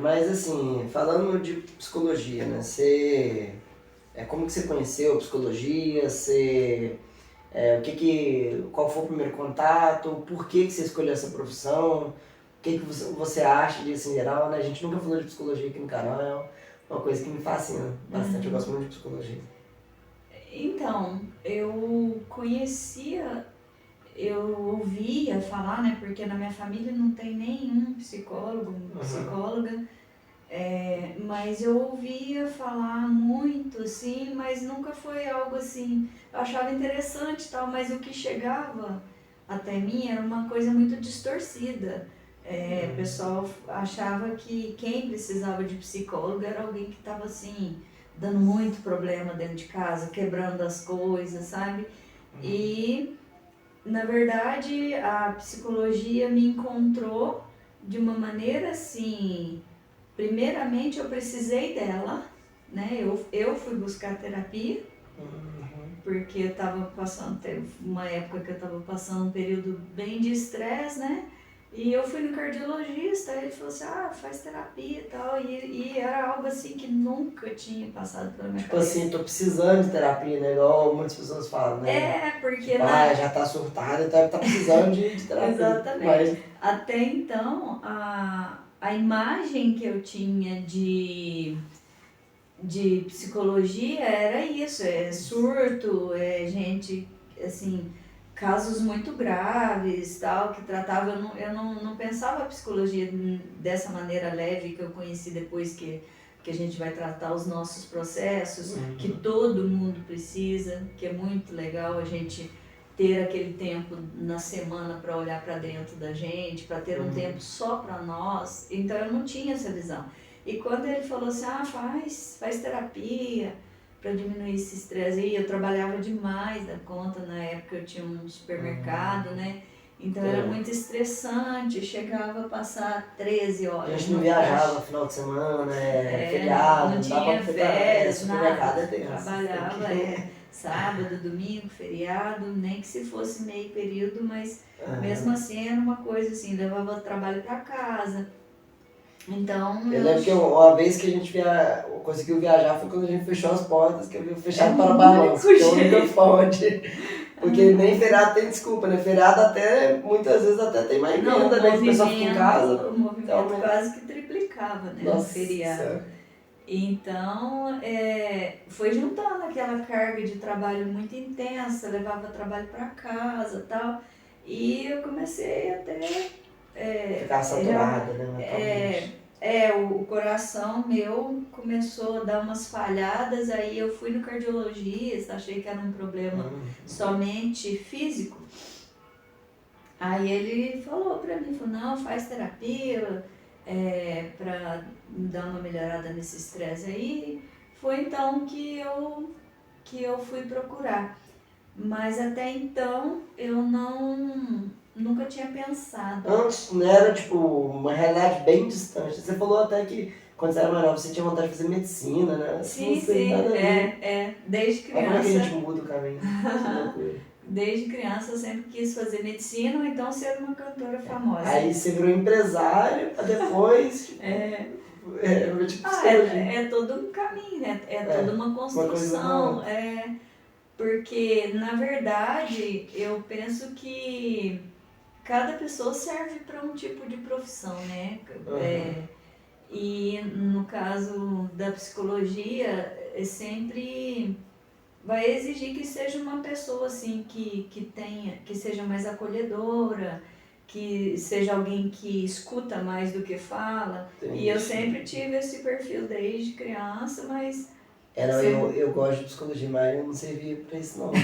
Mas assim, falando de psicologia, né? Como que você conheceu a psicologia? Qual foi o primeiro contato? Por que você escolheu essa profissão? O que você acha disso em geral, né? A gente nunca falou de psicologia aqui no canal, é uma coisa que me fascina bastante. Eu gosto muito de psicologia. Então, eu ouvia falar, né? Porque na minha família não tem nenhum psicólogo, psicóloga. Mas eu ouvia falar muito, assim, mas nunca foi algo assim. Eu achava interessante e tal, mas o que chegava até mim era uma coisa muito distorcida. O pessoal achava que quem precisava de psicólogo era alguém que estava assim, dando muito problema dentro de casa, quebrando as coisas, sabe? E na verdade a psicologia me encontrou de uma maneira assim. Primeiramente, eu precisei dela, né? Eu fui buscar terapia, porque eu estava passando, teve uma época que eu estava passando um período bem de estresse, né? E eu fui no cardiologista, ele falou assim, faz terapia e tal, e era algo assim que nunca tinha passado pela minha Tipo cabeça. assim, tô precisando de terapia, né? Igual muitas pessoas falam, né? Porque Tipo, já tá surtada, então tá precisando de terapia. Exatamente. Até então, a imagem que eu tinha de psicologia era isso, surto, gente, assim, casos muito graves, tal, que tratava, eu não pensava a psicologia dessa maneira leve que eu conheci depois que a gente vai tratar os nossos processos, que todo mundo precisa, que é muito legal a gente ter aquele tempo na semana para olhar para dentro da gente, para ter um tempo só para nós, então eu não tinha essa visão. E quando ele falou assim, faz terapia para diminuir esse estresse aí, eu trabalhava demais da conta, na época eu tinha um supermercado, né? Então era muito estressante, chegava a passar 13 horas. A gente não viajava no final de semana, feriado, não dá pra tinha férias, supermercado nada. é tenso. Trabalhava sábado, domingo, feriado, nem que se fosse meio período, mas mesmo assim era uma coisa assim, levava o trabalho para casa. Então, eu lembro que uma vez que a gente conseguiu viajar foi quando a gente fechou as portas, que eu vi fechado para balanço, que é a única fonte. Porque nem feriado tem desculpa, né? Feriado até, muitas vezes até tem mais emenda, né? Que o pessoal fica em casa. O movimento quase que triplicava, né? No feriado. Nossa. Então, foi juntando aquela carga de trabalho muito intensa, levava trabalho para casa e tal. E eu comecei até Ficar saturada, né? o coração meu começou a dar umas falhadas, aí eu fui no cardiologista, achei que era um problema somente físico. Aí ele falou pra mim, falou, não, faz terapia pra dar uma melhorada nesse estresse aí. Foi então que eu fui procurar. Mas até então eu nunca tinha pensado. Antes, não era tipo uma realidade bem distante. Você falou até que quando você era mais nova você tinha vontade de fazer medicina, né? Sim, desde criança. Como é que a gente muda o caminho? Desde criança eu sempre quis fazer medicina ou então ser uma cantora famosa. Aí você virou empresário, pra depois... É todo um caminho, né? Toda uma construção. Porque, na verdade, eu penso que cada pessoa serve para um tipo de profissão, né? E no caso da psicologia, sempre vai exigir que seja uma pessoa assim que seja mais acolhedora, que seja alguém que escuta mais do que fala. E eu sempre tive esse perfil desde criança, mas eu gosto de psicologia, mas eu não servia pra isso não, tá?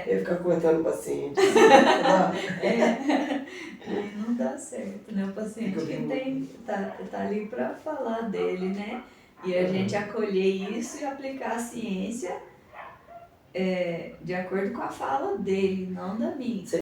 Eu ia ficar cortando o paciente. E não dá certo, né? O paciente que tá ali para falar dele, né? E a gente acolher isso e aplicar a ciência de acordo com a fala dele, não da minha.